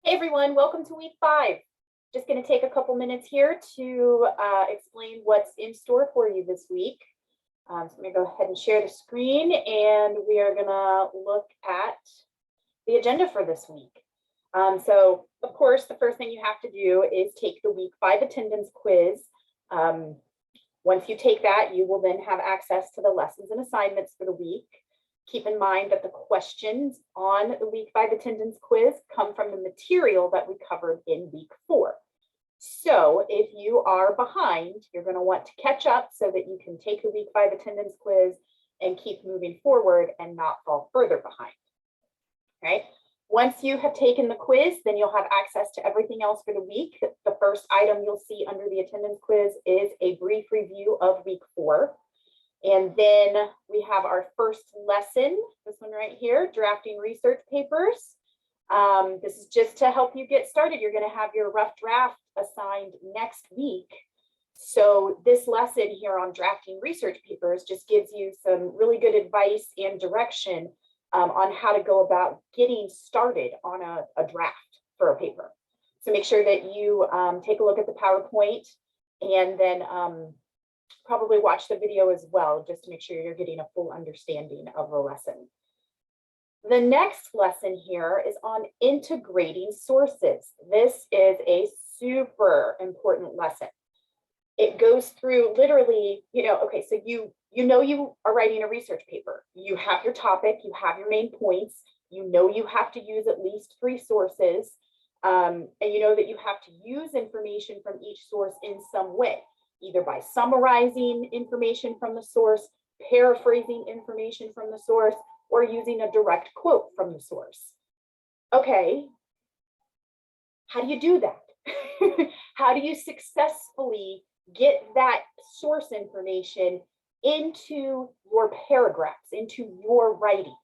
Hey everyone, welcome to week 5. Just going to take a couple minutes here to explain what's in store for you this week. So I'm going to go ahead and share the screen and we are going to look at the agenda for this week. So of course, the first thing you have to do is take the week 5 attendance quiz. Once you take that, you will then have access to the lessons and assignments for the week. Keep in mind that the questions on the week 5 attendance quiz come from the material that we covered in week 4. So if you are behind, you're going to want to catch up so that you can take the week 5 attendance quiz and keep moving forward and not fall further behind. Okay. Once you have taken the quiz, then you'll have access to everything else for the week. The first item you'll see under the attendance quiz is a brief review of week 4. And then we have our first lesson, this one right here, drafting research papers. This is just to help you get started. You're going to have your rough draft assigned next week. So this lesson here on drafting research papers just gives you some really good advice and direction on how to go about getting started on a draft for a paper. So make sure that you take a look at the PowerPoint and then probably watch the video as well, just to make sure you're getting a full understanding of the lesson. The next lesson here is on integrating sources. This is a super important lesson. It goes through literally, okay, so you are writing a research paper. You have your topic, you have your main points, you have to use at least 3 sources, and you know that you have to use information from each source in some way, either by summarizing information from the source, paraphrasing information from the source, or using a direct quote from the source. Okay, how do you do that? How do you successfully get that source information into your paragraphs, into your writing?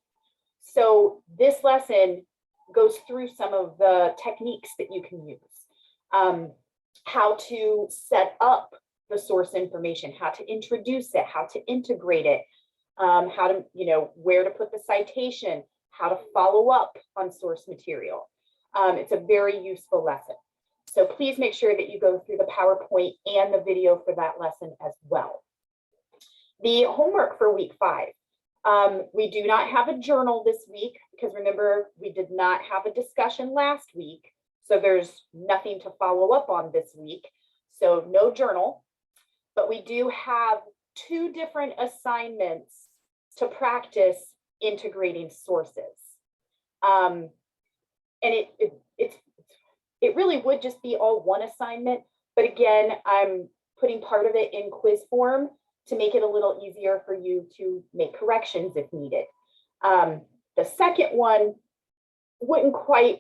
So this lesson goes through some of the techniques that you can use. How to set up the source information, how to introduce it, how to integrate it, how to, where to put the citation, how to follow up on source material. It's a very useful lesson. So please make sure that you go through the PowerPoint and the video for that lesson as well. The homework for week 5. We do not have a journal this week because remember, we did not have a discussion last week. So there's nothing to follow up on this week. So no journal, but we do have 2 different assignments to practice integrating sources. And it really would just be all one assignment, but again, I'm putting part of it in quiz form to make it a little easier for you to make corrections if needed. The second one wouldn't quite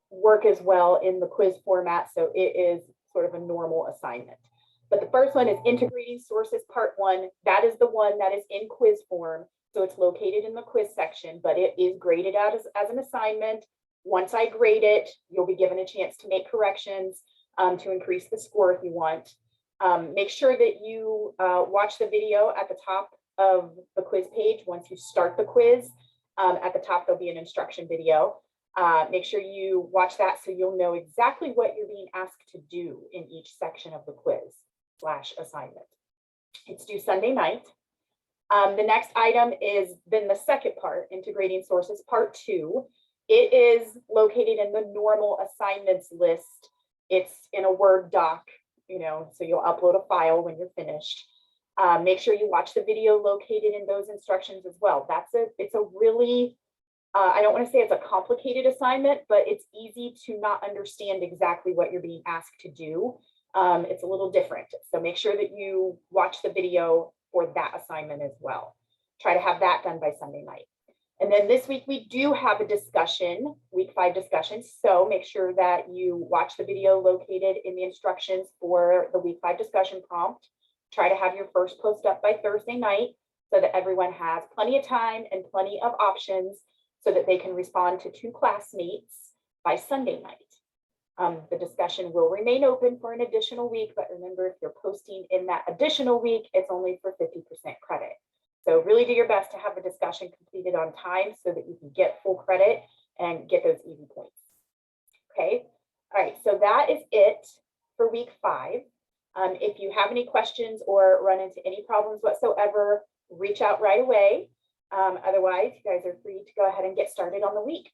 work as well in the quiz format, so it is sort of a normal assignment. But the first one is integrating sources part 1. That is the one that is in quiz form. So it's located in the quiz section, but it is graded out as an assignment. Once I grade it, you'll be given a chance to make corrections to increase the score if you want. Make sure that you watch the video at the top of the quiz page. Once you start the quiz, at the top, there'll be an instruction video. Make sure you watch that so you'll know exactly what you're being asked to do in each section of the quiz/assignment. It's due Sunday night. The next item is then the second part, integrating sources part 2. It is located in the normal assignments list. It's in a Word doc, so you'll upload a file when you're finished. Make sure you watch the video located in those instructions as well. It's a really, I don't want to say it's a complicated assignment, but it's easy to not understand exactly what you're being asked to do. It's a little different. So make sure that you watch the video for that assignment as well. Try to have that done by Sunday night. And then this week we do have a discussion, week 5 discussion. So make sure that you watch the video located in the instructions for the week 5 discussion prompt. Try to have your first post up by Thursday night so that everyone has plenty of time and plenty of options so that they can respond to 2 classmates by Sunday night. The discussion will remain open for an additional week, but remember, if you're posting in that additional week, it's only for 50% credit. So really do your best to have the discussion completed on time so that you can get full credit and get those easy points. Okay, all right, so that is it for week 5. If you have any questions or run into any problems whatsoever, reach out right away. Otherwise, you guys are free to go ahead and get started on the week.